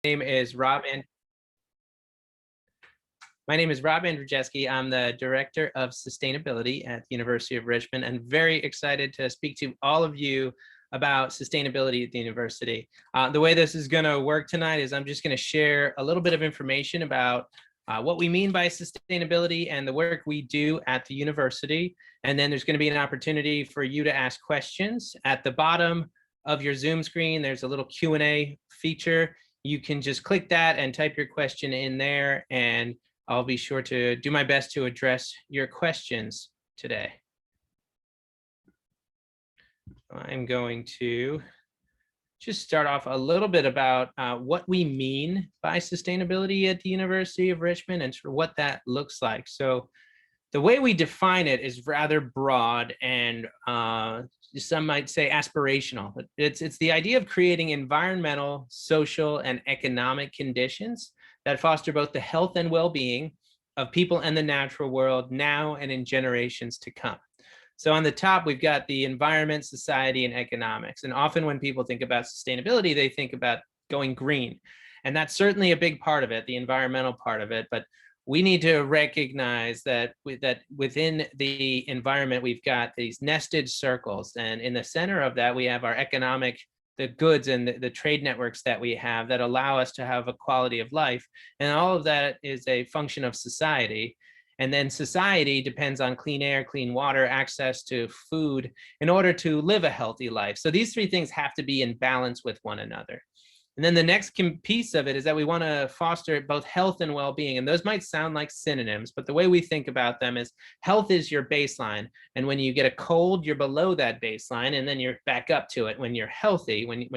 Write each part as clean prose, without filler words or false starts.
name is Rob and my name is Rob Andrzejewski. I'm the Director of Sustainability at the University of Richmond, and very excited to speak to all of you about sustainability at the university. The way this is going to work tonight is I'm just going to share a little bit of information about what we mean by sustainability and the work we do at the university. And then there's going to be an opportunity for you to ask questions. At the bottom of your Zoom screen, there's a little Q&A feature. You can just click that and type your question in there, and I'll be sure to do my best to address your questions today. I'm going to just start off a little bit about what we mean by sustainability at the University of Richmond and sort of what that looks like. So the way we define it is rather broad and some might say aspirational. It's the idea of creating environmental, social, and economic conditions that foster both the health and well-being of people and the natural world now and in generations to come. So on the top, we've got the environment, society, and economics. And often when people think about sustainability, they think about going green. And that's certainly a big part of it, the environmental part of it. But we need to recognize that within the environment, we've got these nested circles. And in the center of that, we have our economic, the goods and the trade networks that we have that allow us to have a quality of life. And all of that is a function of society. And then society depends on clean air, clean water, access to food in order to live a healthy life. So these three things have to be in balance with one another. And then the next piece of it is that we want to foster both health and well-being. And those might sound like synonyms, but the way we think about them is health is your baseline. And when you get a cold, you're below that baseline, and then you're back up to it when you're healthy, when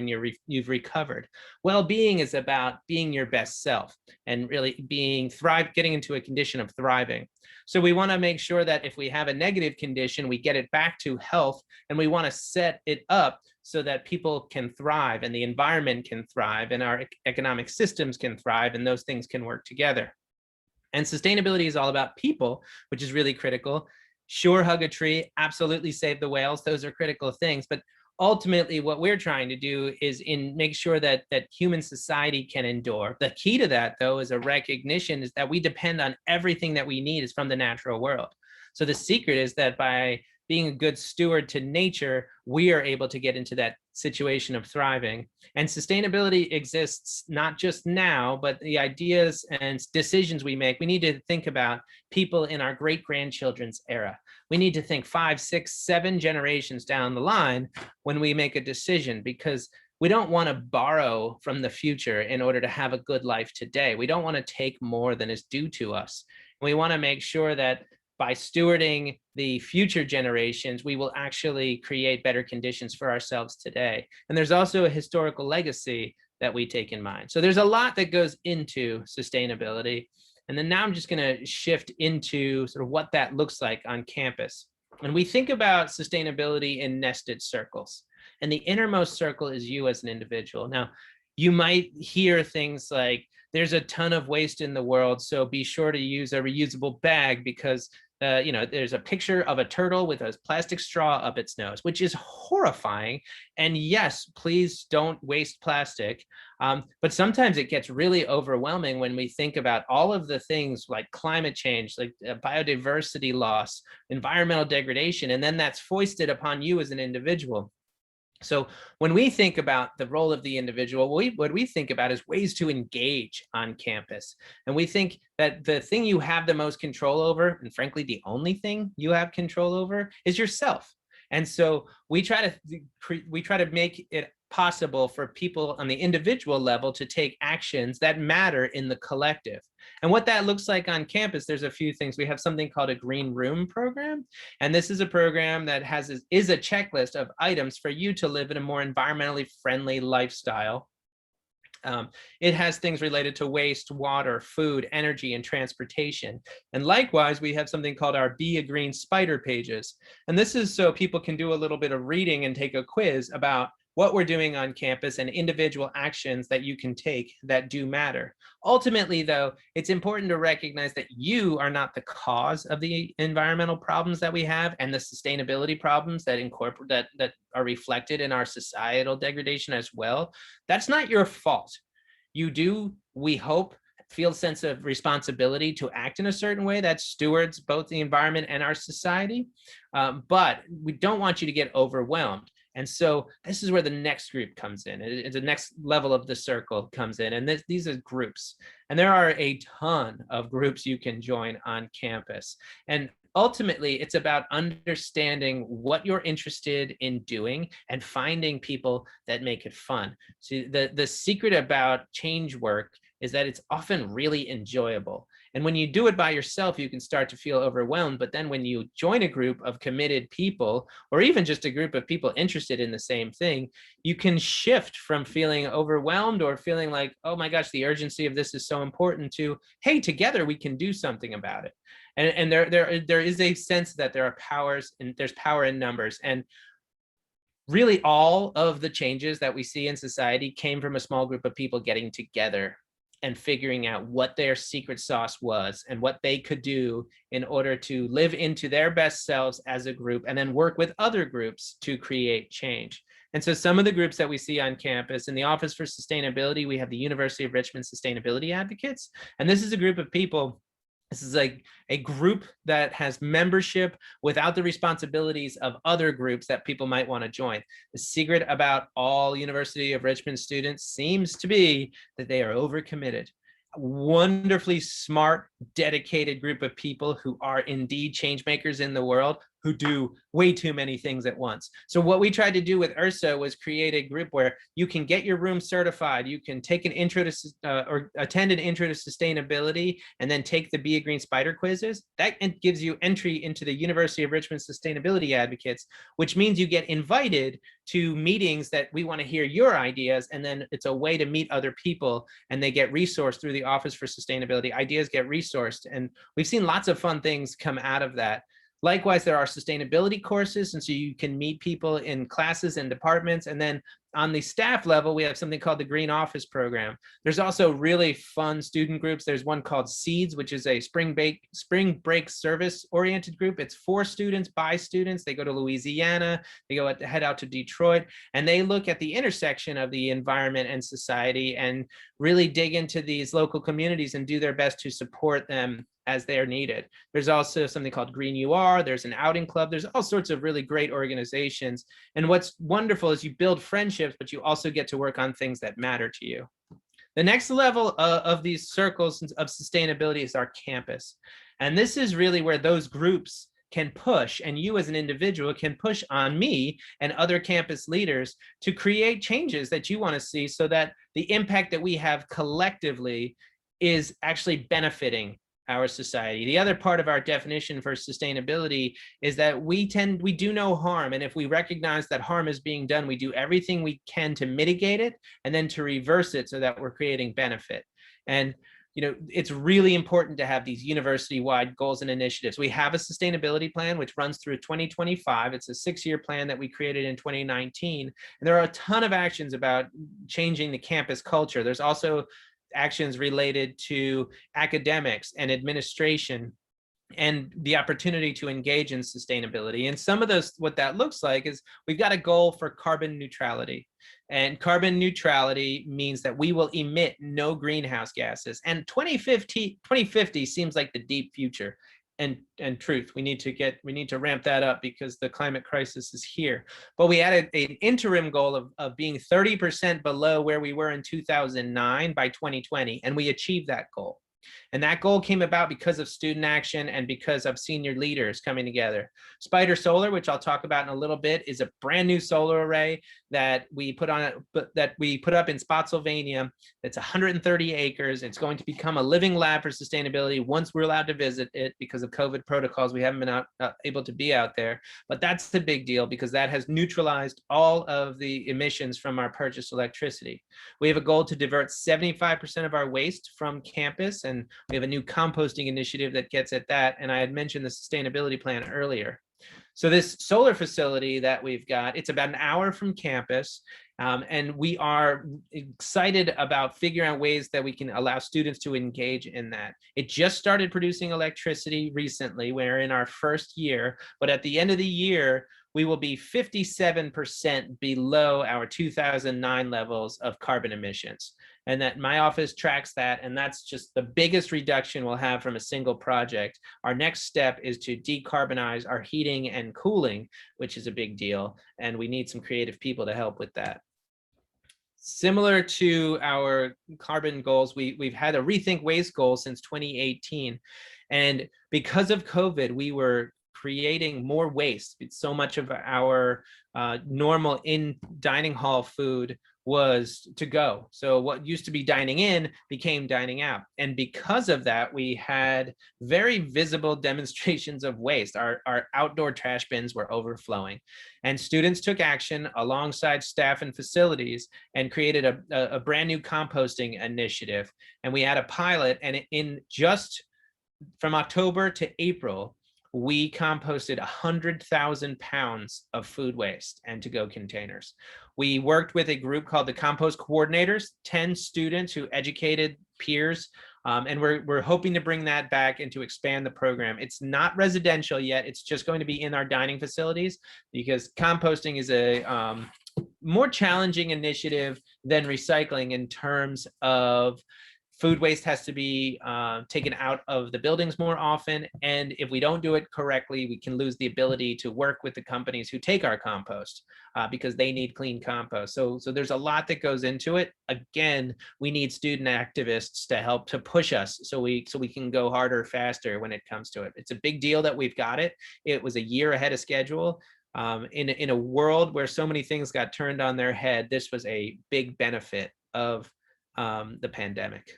you've recovered. Well-being is about being your best self and really getting into a condition of thriving. So we want to make sure that if we have a negative condition, we get it back to health, and we want to set it up so that people can thrive and the environment can thrive and our economic systems can thrive and those things can work together. And sustainability is all about people, which is really critical. Sure, hug a tree, absolutely save the whales. Those are critical things. But ultimately, what we're trying to do is make sure that human society can endure. The key to that, though, is a recognition is that we depend on everything that we need is from the natural world. So the secret is that by being a good steward to nature, we are able to get into that situation of thriving. And sustainability exists not just now, but the ideas and decisions we make, we need to think about people in our great-grandchildren's era. We need to think 5, 6, 7 generations down the line when we make a decision, because we don't want to borrow from the future in order to have a good life today. We don't want to take more than is due to us. We want to make sure that by stewarding the future generations, we will actually create better conditions for ourselves today. And there's also a historical legacy that we take in mind. So there's a lot that goes into sustainability. And then now I'm just going to shift into sort of what that looks like on campus. And we think about sustainability in nested circles. And the innermost circle is you as an individual. Now, you might hear things like, there's a ton of waste in the world, so be sure to use a reusable bag because there's a picture of a turtle with a plastic straw up its nose, which is horrifying. And yes, please don't waste plastic. But sometimes it gets really overwhelming when we think about all of the things like climate change, like biodiversity loss, environmental degradation, and then that's foisted upon you as an individual. So when we think about the role of the individual, what we think about is ways to engage on campus. And we think that the thing you have the most control over, and frankly, the only thing you have control over, is yourself. And so we try to make it possible for people on the individual level to take actions that matter in the collective. And what that looks like on campus, there's a few things. We have something called a Green Room program. And this is a program that is a checklist of items for you to live in a more environmentally friendly lifestyle. It has things related to waste, water, food, energy, and transportation. And likewise, we have something called our Be a Green Spider pages. And this is so people can do a little bit of reading and take a quiz about what we're doing on campus and individual actions that you can take that do matter. Ultimately, though, it's important to recognize that you are not the cause of the environmental problems that we have and the sustainability problems that are reflected in our societal degradation as well. That's not your fault. You do, we hope, feel a sense of responsibility to act in a certain way that stewards both the environment and our society. But we don't want you to get overwhelmed. And so this is where the next group comes in. The next level of the circle comes in. And these are groups. And there are a ton of groups you can join on campus. And ultimately, it's about understanding what you're interested in doing and finding people that make it fun. So the secret about change work is that it's often really enjoyable. And when you do it by yourself, you can start to feel overwhelmed. But then when you join a group of committed people, or even just a group of people interested in the same thing, you can shift from feeling overwhelmed or feeling like, oh my gosh, the urgency of this is so important, to, hey, together we can do something about it. And there is a sense that there are powers, and there's power in numbers. And really all of the changes that we see in society came from a small group of people getting together and figuring out what their secret sauce was and what they could do in order to live into their best selves as a group, and then work with other groups to create change. And so some of the groups that we see on campus, in the Office for Sustainability, we have the University of Richmond Sustainability Advocates. And this is a group of people. This is like a group that has membership without the responsibilities of other groups that people might want to join. The secret about all University of Richmond students seems to be that they are overcommitted. A wonderfully smart, dedicated group of people who are indeed change makers in the world, who do way too many things at once. So what we tried to do with URSA was create a group where you can get your room certified, you can take an intro to or attend an intro to sustainability, and then take the Be a Green Spider quizzes. That gives you entry into the University of Richmond Sustainability Advocates, which means you get invited to meetings that we want to hear your ideas, and then it's a way to meet other people, and they get resourced through the Office for Sustainability. Ideas get resourced, and we've seen lots of fun things come out of that. Likewise, there are sustainability courses, and so you can meet people in classes and departments. And then on the staff level, we have something called the Green Office Program. There's also really fun student groups. There's one called Seeds, which is a spring break service-oriented group. It's for students, by students. They go to Louisiana, they head out to Detroit, and they look at the intersection of the environment and society and really dig into these local communities and do their best to support them as they're needed. There's also something called Green UR. There's an outing club. There's all sorts of really great organizations. And what's wonderful is you build friendships, but you also get to work on things that matter to you. The next level of these circles of sustainability is our campus. And this is really where those groups can push, and you as an individual can push on me and other campus leaders to create changes that you want to see, so that the impact that we have collectively is actually benefiting our society. The other part of our definition for sustainability is that we do no harm. And if we recognize that harm is being done, we do everything we can to mitigate it and then to reverse it so that we're creating benefit. And it's really important to have these university-wide goals and initiatives. We have a sustainability plan which runs through 2025. It's a 6-year plan that we created in 2019. And there are a ton of actions about changing the campus culture. There's also actions related to academics and administration and the opportunity to engage in sustainability. And some of those, what that looks like is we've got a goal for carbon neutrality. And carbon neutrality means that we will emit no greenhouse gases. And 2050 seems like the deep future. And truth, we need to ramp that up because the climate crisis is here. But we added an interim goal of being 30% below where we were in 2009 by 2020, and we achieved that goal. And that goal came about because of student action and because of senior leaders coming together. Spider Solar, which I'll talk about in a little bit, is a brand new solar array that we put up in Spotsylvania. It's 130 acres. It's going to become a living lab for sustainability once we're allowed to visit it. Because of COVID protocols, we haven't been able to be out there. But that's the big deal because that has neutralized all of the emissions from our purchased electricity. We have a goal to divert 75% of our waste from campus, and we have a new composting initiative that gets at that. And I had mentioned the sustainability plan earlier. So this solar facility that we've got, it's about an hour from campus. And we are excited about figuring out ways that we can allow students to engage in that. It just started producing electricity recently. We're in our first year, but at the end of the year, we will be 57% below our 2009 levels of carbon emissions. And that my office tracks that, and that's just the biggest reduction we'll have from a single project. Our next step is to decarbonize our heating and cooling, which is a big deal, and we need some creative people to help with that. Similar to our carbon goals, we've had a Rethink Waste goal since 2018. And because of COVID, we were creating more waste. So much of our normal in dining hall food was to go. So what used to be dining in became dining out. And because of that, we had very visible demonstrations of waste. Our outdoor trash bins were overflowing. And students took action alongside staff and facilities and created a brand new composting initiative. And we had a pilot, and in just from October to April, we composted 100,000 pounds of food waste and to-go containers. We worked with a group called the Compost Coordinators, 10 students who educated peers, and we're hoping to bring that back and to expand the program. It's not residential yet, it's just going to be in our dining facilities, because composting is a more challenging initiative than recycling in terms of food waste has to be taken out of the buildings more often. And if we don't do it correctly, we can lose the ability to work with the companies who take our compost because they need clean compost. So there's a lot that goes into it. Again, we need student activists to help to push us so we can go harder, faster when it comes to it. It's a big deal that we've got it. It was a year ahead of schedule. In a world where so many things got turned on their head, this was a big benefit of the pandemic.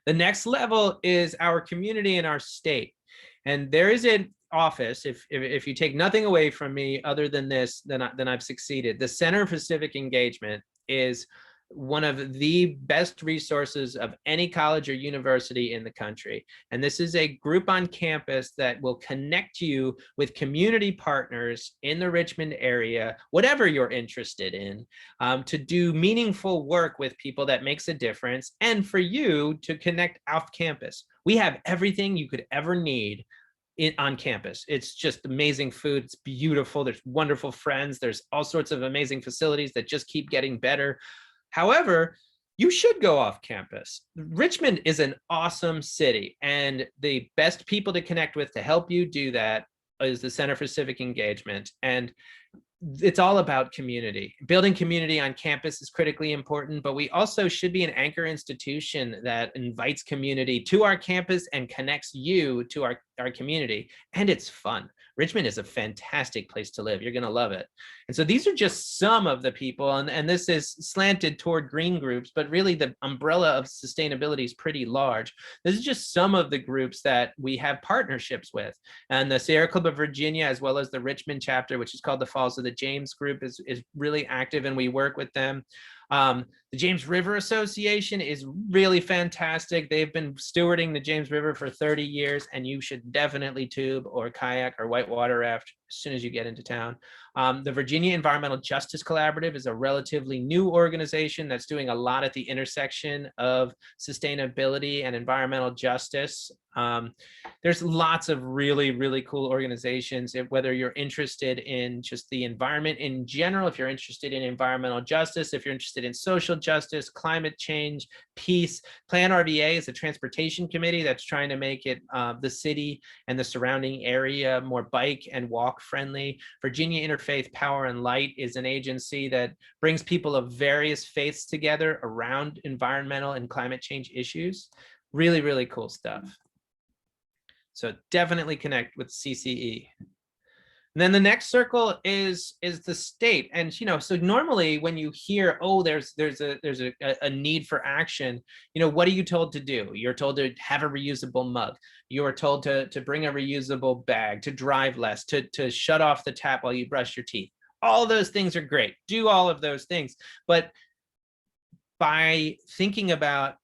The next level is our community and our state. And there is an office, if you take nothing away from me other than this, then I've succeeded. The Center for Civic Engagement is one of the best resources of any college or university in the country. And this is a group on campus that will connect you with community partners in the Richmond area, whatever you're interested in, to do meaningful work with people that makes a difference, and for you to connect off campus. We have everything you could ever need on campus. It's just amazing food. It's beautiful. There's wonderful friends. There's all sorts of amazing facilities that just keep getting better. However, you should go off campus. Richmond is an awesome city, and the best people to connect with to help you do that is the Center for Civic Engagement. And it's all about community. Building community on campus is critically important, but we also should be an anchor institution that invites community to our campus and connects you to our community. And it's fun. Richmond is a fantastic place to live. You're going to love it. And so these are just some of the people, and this is slanted toward green groups, but really the umbrella of sustainability is pretty large. This is just some of the groups that we have partnerships with. And the Sierra Club of Virginia, as well as the Richmond chapter, which is called the Falls of the James group, is really active, and we work with them. The James River Association is really fantastic. They've been stewarding the James River for 30 years, and you should definitely tube or kayak or whitewater raft as soon as you get into town. The Virginia Environmental Justice Collaborative is a relatively new organization that's doing a lot at the intersection of sustainability and environmental justice. There's lots of really, really cool organizations, whether you're interested in just the environment in general, if you're interested in environmental justice, if you're interested in social justice, climate change, peace. Plan RVA is a transportation committee that's trying to make it the city and the surrounding area more bike and walk friendly. Virginia Interfaith Power and Light is an agency that brings people of various faiths together around environmental and climate change issues. Really, really cool stuff. So definitely connect with CCE. And then the next circle is the state. And so normally when you hear, oh, there's a need for action, what are you told to do? You're told to have a reusable mug. You are told to bring a reusable bag, to drive less, to shut off the tap while you brush your teeth. All those things are great. Do all of those things. But by thinking about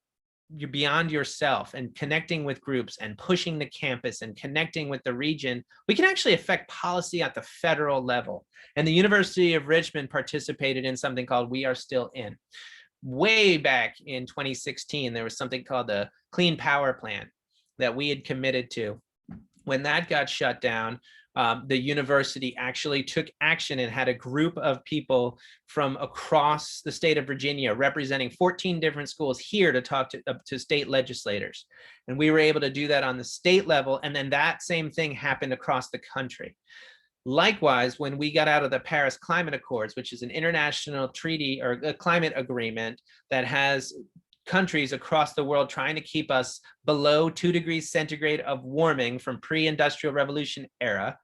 you're beyond yourself and connecting with groups and pushing the campus and connecting with the region, we can actually affect policy at the federal level. And the University of Richmond participated in something called We Are Still In. Way back in 2016, there was something called the Clean Power Plan that we had committed to. When that got shut down, the university actually took action and had a group of people from across the state of Virginia representing 14 different schools here to talk to state legislators. And we were able to do that on the state level. And then that same thing happened across the country. Likewise, when we got out of the Paris Climate Accords, which is an international treaty or a climate agreement that has countries across the world trying to keep us below 2 degrees centigrade of warming from pre-industrial revolution era.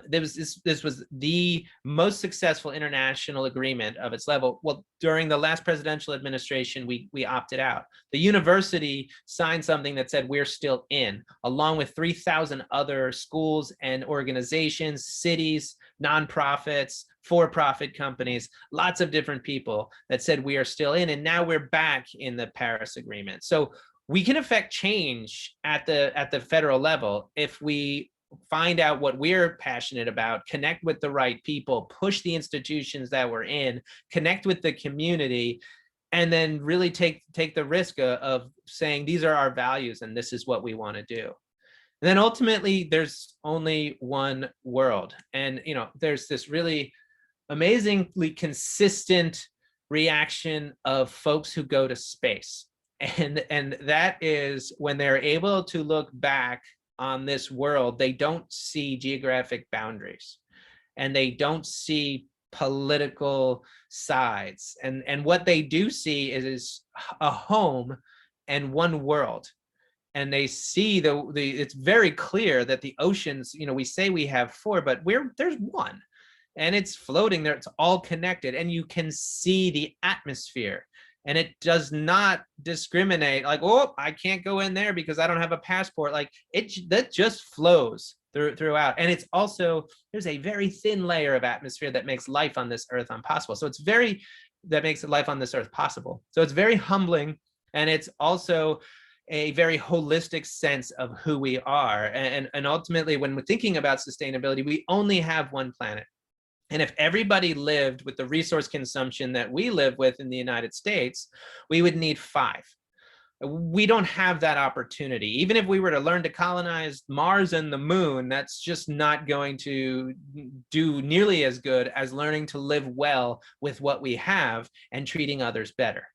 This was the most successful international agreement of its level. Well, during the last presidential administration, we opted out. The university signed something that said we're still in, along with 3,000 other schools and organizations, cities, nonprofits, for-profit companies, lots of different people that said we are still in, and now we're back in the Paris Agreement. So we can affect change at the federal level if we find out what we're passionate about, connect with the right people, push the institutions that we're in, connect with the community, and then really take the risk of saying these are our values and this is what we want to do. And then ultimately, there's only one world. And there's this really amazingly consistent reaction of folks who go to space. And that is when they're able to look back on this world, they don't see geographic boundaries and they don't see political sides. And what they do see is a home and one world. And they see it's very clear that the oceans, we say we have 4, but there's one. And it's floating there. It's all connected. And you can see the atmosphere. And it does not discriminate like, oh, I can't go in there because I don't have a passport. Like that just flows throughout. And it's also, there's a very thin layer of atmosphere that makes life on this earth impossible. So that makes life on this earth possible. So it's very humbling. And it's also a very holistic sense of who we are. And ultimately, when we're thinking about sustainability, we only have one planet. And if everybody lived with the resource consumption that we live with in the United States, we would need 5. We don't have that opportunity. Even if we were to learn to colonize Mars and the moon, that's just not going to do nearly as good as learning to live well with what we have and treating others better.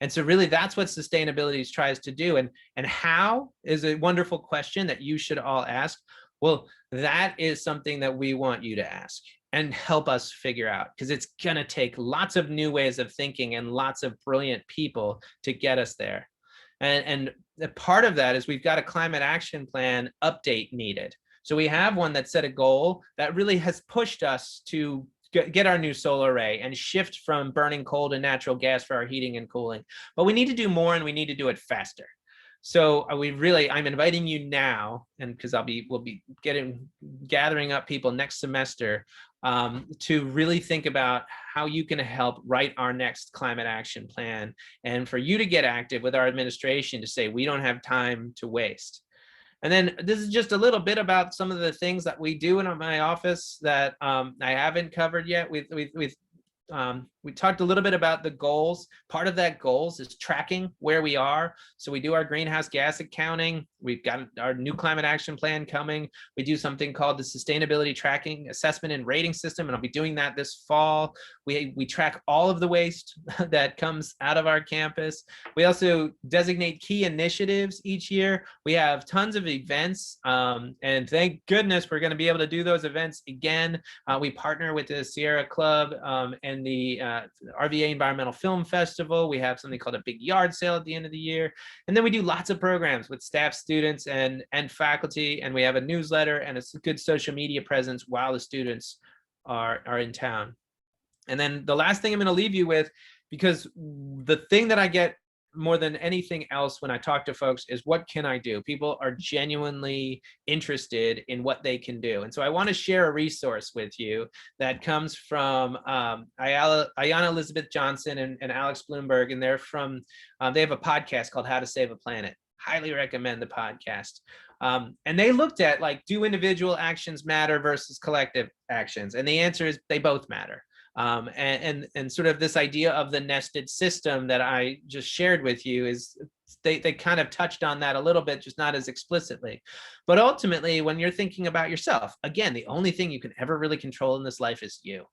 And so really that's what sustainability tries to do. And how is a wonderful question that you should all ask. Well, that is something that we want you to ask and help us figure out, because it's going to take lots of new ways of thinking and lots of brilliant people to get us there. And the part of that is we've got a climate action plan update needed. So we have one that set a goal that really has pushed us to get our new solar array and shift from burning coal to natural gas for our heating and cooling. But we need to do more and we need to do it faster. So I'm inviting you now, and because we'll be gathering up people next semester to really think about how you can help write our next climate action plan, and for you to get active with our administration to say we don't have time to waste. And then this is just a little bit about some of the things that we do in my office that I haven't covered yet. We talked a little bit about the goals. Part of that goals is tracking where we are. So we do our greenhouse gas accounting. We've got our new climate action plan coming. We do something called the Sustainability Tracking Assessment and Rating System, and I'll be doing that this fall. We track all of the waste that comes out of our campus. We also designate key initiatives each year. We have tons of events, and thank goodness we're going to be able to do those events again. We partner with the Sierra Club and the RVA Environmental Film Festival. We have something called a big yard sale at the end of the year. And then we do lots of programs with staff, students, and faculty. And we have a newsletter and a good social media presence while the students are in town. And then the last thing I'm going to leave you with, because the thing that I get more than anything else when I talk to folks is, what can I do? People are genuinely interested in what they can do. And so I want to share a resource with you that comes from Ayanna Elizabeth Johnson and Alex Bloomberg. And they have a podcast called How to Save a Planet. Highly recommend the podcast. And they looked at, like, do individual actions matter versus collective actions? And the answer is they both matter. And sort of this idea of the nested system that I just shared with you is they kind of touched on that a little bit, just not as explicitly. But ultimately, when you're thinking about yourself, again, the only thing you can ever really control in this life is you.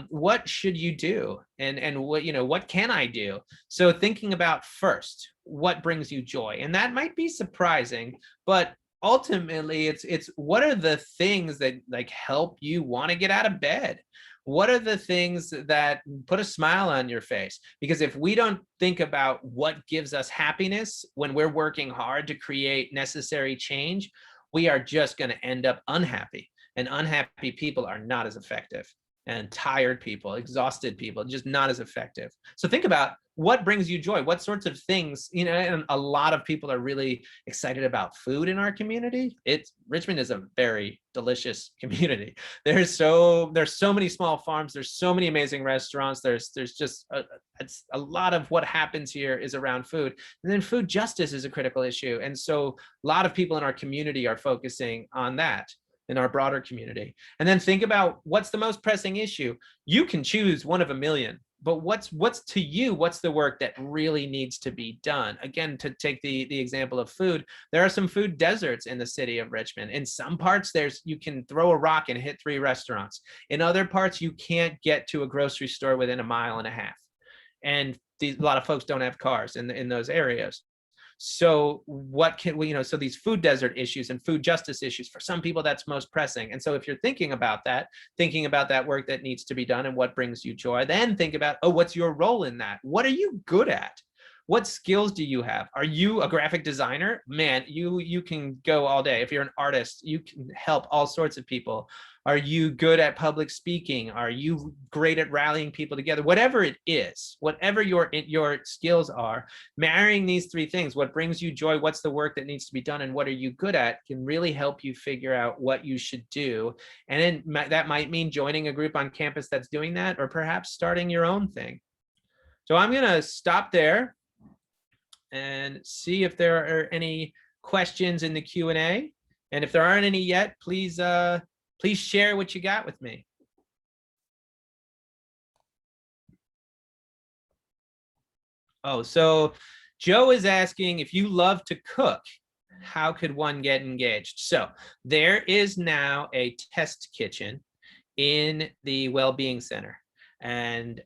What should you do, and what, you know, what can I do? So thinking about first, what brings you joy, and that might be surprising, but ultimately it's what are the things that like help you want to get out of bed? What are the things that put a smile on your face? Because if we don't think about what gives us happiness when we're working hard to create necessary change, we are just going to end up unhappy, and unhappy people are not as effective, and tired people, exhausted people, just not as effective. So think about what brings you joy, what sorts of things, you know, and a lot of people are really excited about food in our community. Richmond is a very delicious community. There's so many small farms, there's so many amazing restaurants, there's just it's a lot of what happens here is around food. And then food justice is a critical issue. And so a lot of people in our community are focusing on that, in our broader community. And then think about what's the most pressing issue. You can choose one of a million, but what's to you, what's the work that really needs to be done? Again, to take the example of food, there are some food deserts in the city of Richmond. In some parts, you can throw a rock and hit 3 restaurants. In other parts, you can't get to a grocery store within a mile and a half. And a lot of folks don't have cars in those areas. So what can we, you know, so these food desert issues and food justice issues, for some people, that's most pressing. And so if you're thinking about that work that needs to be done and what brings you joy, then think about, oh, what's your role in that? What are you good at? What skills do you have? Are you a graphic designer? Man, you can go all day. If you're an artist, you can help all sorts of people. Are you good at public speaking? Are you great at rallying people together? Whatever it is, whatever your skills are, marrying these 3 things, what brings you joy, what's the work that needs to be done, and what are you good at, can really help you figure out what you should do. And then that might mean joining a group on campus that's doing that, or perhaps starting your own thing. So I'm going to stop there and see if there are any questions in the Q&A. And if there aren't any yet, please share what you got with me. Oh, so Joe is asking, if you love to cook, how could one get engaged? So there is now a test kitchen in the Wellbeing Center. And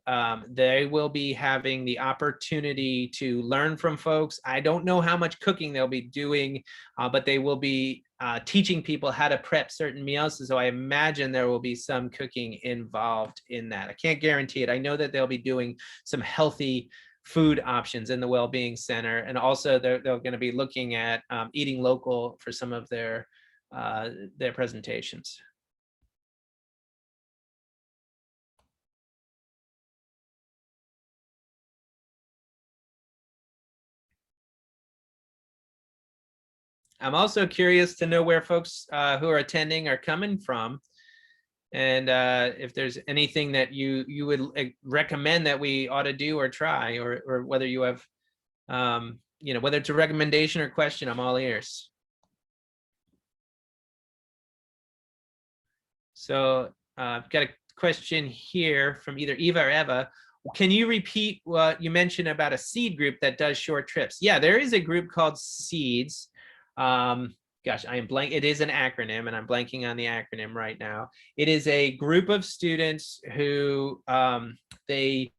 they will be having the opportunity to learn from folks. I don't know how much cooking they'll be doing, but they will be teaching people how to prep certain meals. So I imagine there will be some cooking involved in that. I can't guarantee it. I know that they'll be doing some healthy food options in the Wellbeing Center. And also they're going to be looking at eating local for some of their presentations. I'm also curious to know where folks who are attending are coming from, and if there's anything that you would recommend that we ought to do or try, or whether you have, you know, whether it's a recommendation or question, I'm all ears. So I've got a question here from either Eva or Eva. Can you repeat what you mentioned about a seed group that does short trips? Yeah, there is a group called Seeds. Gosh, I am blank. It is an acronym, and I'm blanking on the acronym right now. It is a group of students who they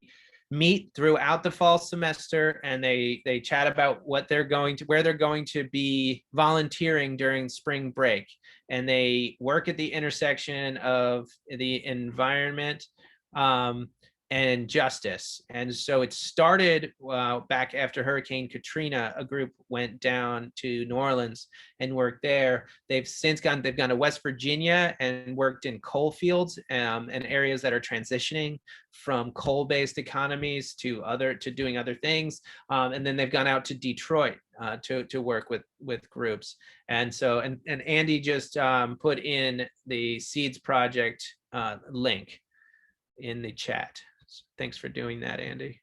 meet throughout the fall semester, and they chat about what they're going to, where they're going to be volunteering during spring break, and they work at the intersection of the environment and justice. And so it started back after Hurricane Katrina. A group went down to New Orleans and worked there. They've gone to West Virginia and worked in coal fields and areas that are transitioning from coal-based economies to doing other things. And then they've gone out to Detroit to work with groups. And so, and Andy just put in the Seeds Project link in the chat. Thanks for doing that, Andy.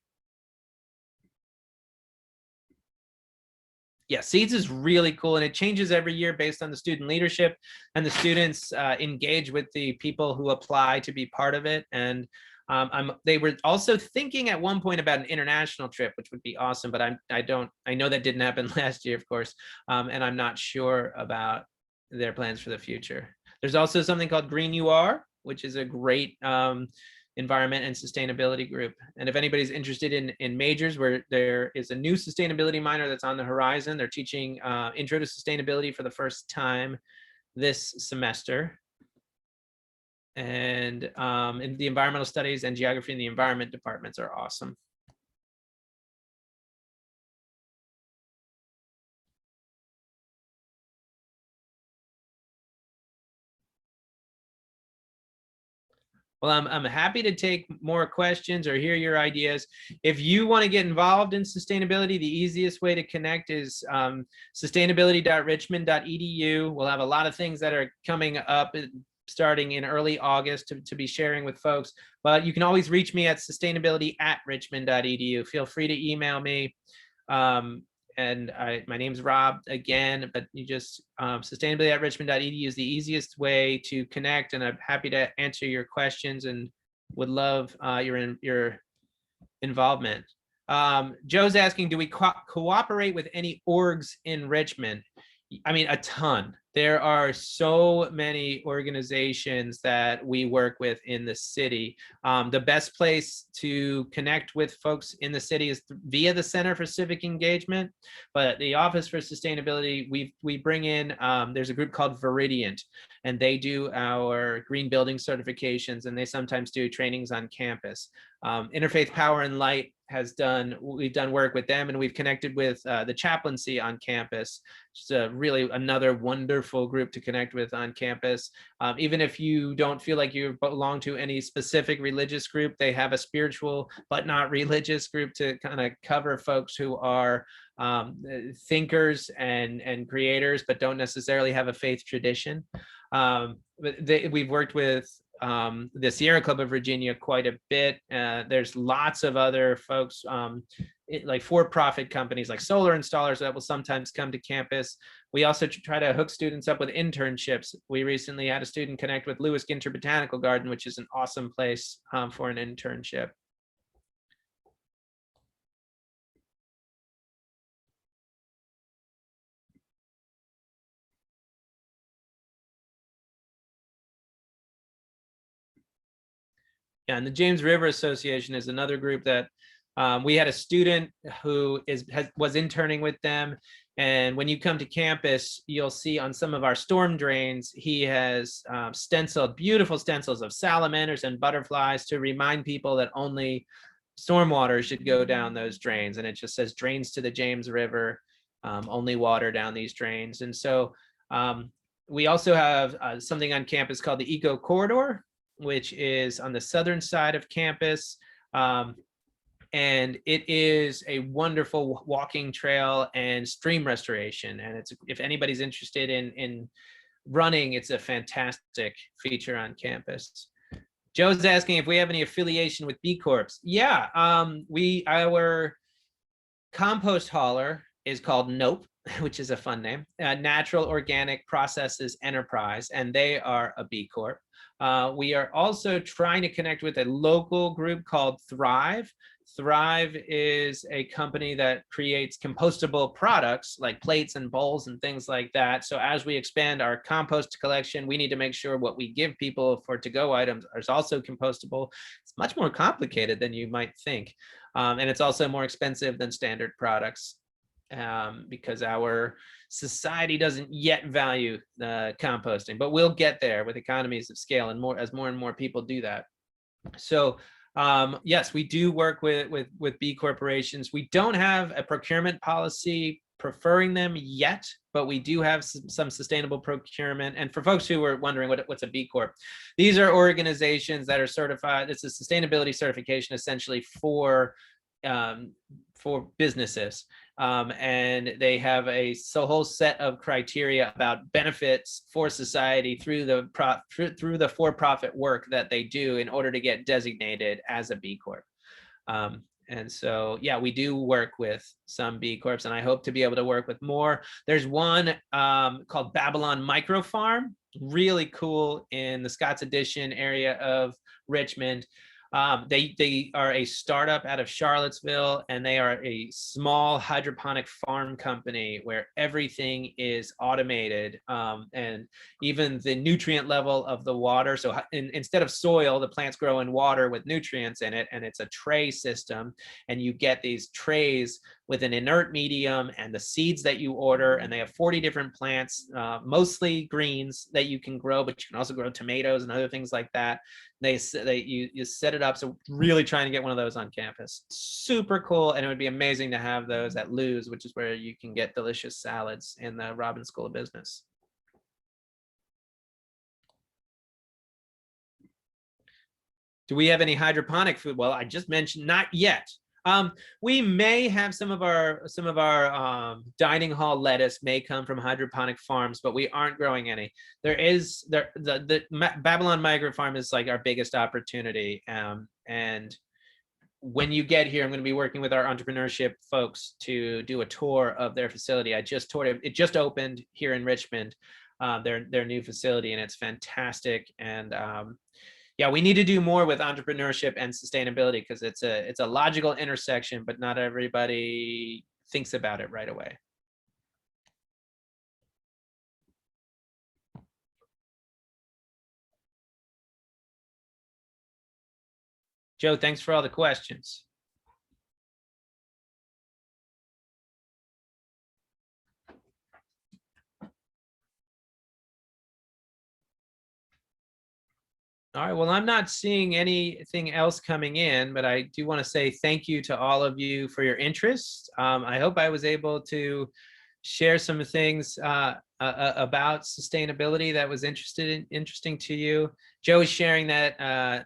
Yeah, Seeds is really cool, and it changes every year based on the student leadership, and the students engage with the people who apply to be part of it. And They were also thinking at one point about an international trip, which would be awesome, but I know that didn't happen last year, of course, and I'm not sure about their plans for the future. There's also something called Green UR, which is a great environment and sustainability group. And if anybody's interested in majors, where there is a new sustainability minor that's on the horizon, they're teaching Intro to Sustainability for the first time this semester. And in the environmental studies and geography and the environment departments are awesome. Well, I'm happy to take more questions or hear your ideas. If you want to get involved in sustainability, the easiest way to connect is sustainability.richmond.edu. We'll have a lot of things that are coming up starting in early August to be sharing with folks. But you can always reach me at sustainability@richmond.edu. Feel free to email me. And my name's Rob again, but you just sustainability@richmond.edu is the easiest way to connect, and I'm happy to answer your questions and would love your involvement. Joe's asking, do we cooperate with any orgs in Richmond? I mean, a ton. There are so many organizations that we work with in the city. The best place to connect with folks in the city is via the Center for Civic Engagement, but the Office for Sustainability, we bring in, there's a group called Veridiant, and they do our green building certifications, and they sometimes do trainings on campus. Interfaith Power and Light we've done work with them, and we've connected with the chaplaincy on campus. It's really another wonderful group to connect with on campus. Even if you don't feel like you belong to any specific religious group, they have a spiritual but not religious group to kind of cover folks who are thinkers and creators, but don't necessarily have a faith tradition. We've worked with the Sierra Club of Virginia quite a bit. There's lots of other folks, like for-profit companies like solar installers that will sometimes come to campus. We also try to hook students up with internships. We recently had a student connect with Lewis Ginter Botanical Garden, which is an awesome place for an internship. Yeah, and the James River Association is another group that we had a student who was interning with them. And when you come to campus, you'll see on some of our storm drains, he has stenciled beautiful stencils of salamanders and butterflies to remind people that only stormwater should go down those drains. And it just says drains to the James River, only water down these drains. And so we also have something on campus called the Eco Corridor, which is on the southern side of campus. And it is a wonderful walking trail and stream restoration. And it's, if anybody's interested in running, it's a fantastic feature on campus. Joe's asking if we have any affiliation with B Corps. Yeah, our compost hauler is called Nope, which is a fun name, Natural Organic Processes Enterprise, and they are a B Corp. We are also trying to connect with a local group called Thrive. Thrive is a company that creates compostable products like plates and bowls and things like that. So as we expand our compost collection, we need to make sure what we give people for to-go items is also compostable. It's much more complicated than you might think. And it's also more expensive than standard products because our society doesn't yet value composting, but we'll get there with economies of scale and more as more and more people do that. So yes, we do work with B corporations. We don't have a procurement policy preferring them yet, but we do have some sustainable procurement. And for folks who are wondering what's a B Corp, these are organizations that are certified. It's a sustainability certification essentially for businesses. And they have a whole set of criteria about benefits for society through the for-profit work that they do in order to get designated as a B Corp. And so, yeah, we do work with some B Corps, and I hope to be able to work with more. There's one called Babylon Micro Farm, really cool in the Scotts Addition area of Richmond. They are a startup out of Charlottesville, and they are a small hydroponic farm company where everything is automated, and even the nutrient level of the water. So instead of soil, the plants grow in water with nutrients in it, and it's a tray system, and you get these trays with an inert medium and the seeds that you order, and they have 40 different plants, mostly greens that you can grow, but you can also grow tomatoes and other things like that. You set it up. So really trying to get one of those on campus. Super cool, and it would be amazing to have those at Lou's, which is where you can get delicious salads in the Robbins School of Business. Do we have any hydroponic food? Well, I just mentioned not yet. We may have some of our dining hall lettuce may come from hydroponic farms, but we aren't growing any. The Babylon Migrant Farm is like our biggest opportunity. And when you get here, I'm going to be working with our entrepreneurship folks to do a tour of their facility. I just toured it. It just opened here in Richmond, their new facility, and it's fantastic. And yeah, we need to do more with entrepreneurship and sustainability because it's a logical intersection, but not everybody thinks about it right away. Joe, thanks for all the questions. All right, well, I'm not seeing anything else coming in, but I do want to say thank you to all of you for your interest. I hope I was able to share some things about sustainability that was interesting to you. Joe is sharing that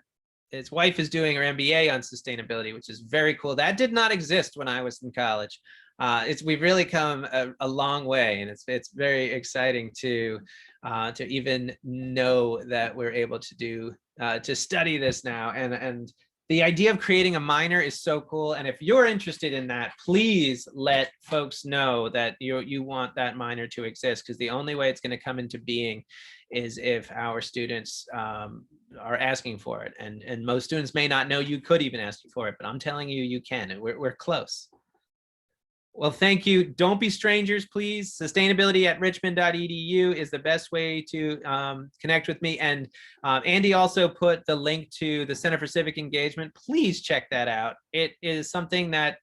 his wife is doing her MBA on sustainability, which is very cool. That did not exist when I was in college. We've really come a long way, and it's very exciting to even know that we're able to study this now. And the idea of creating a minor is so cool. And if you're interested in that, please let folks know that you want that minor to exist, because the only way it's going to come into being is if our students are asking for it. And most students may not know you could even ask for it, but I'm telling you, you can, and we're close. Well, thank you. Don't be strangers, please. Sustainability@richmond.edu is the best way to connect with me. And Andy also put the link to the Center for Civic Engagement. Please check that out. It is something that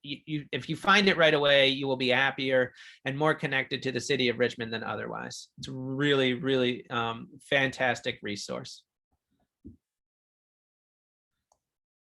if you find it right away, you will be happier and more connected to the city of Richmond than otherwise. It's a really, really fantastic resource.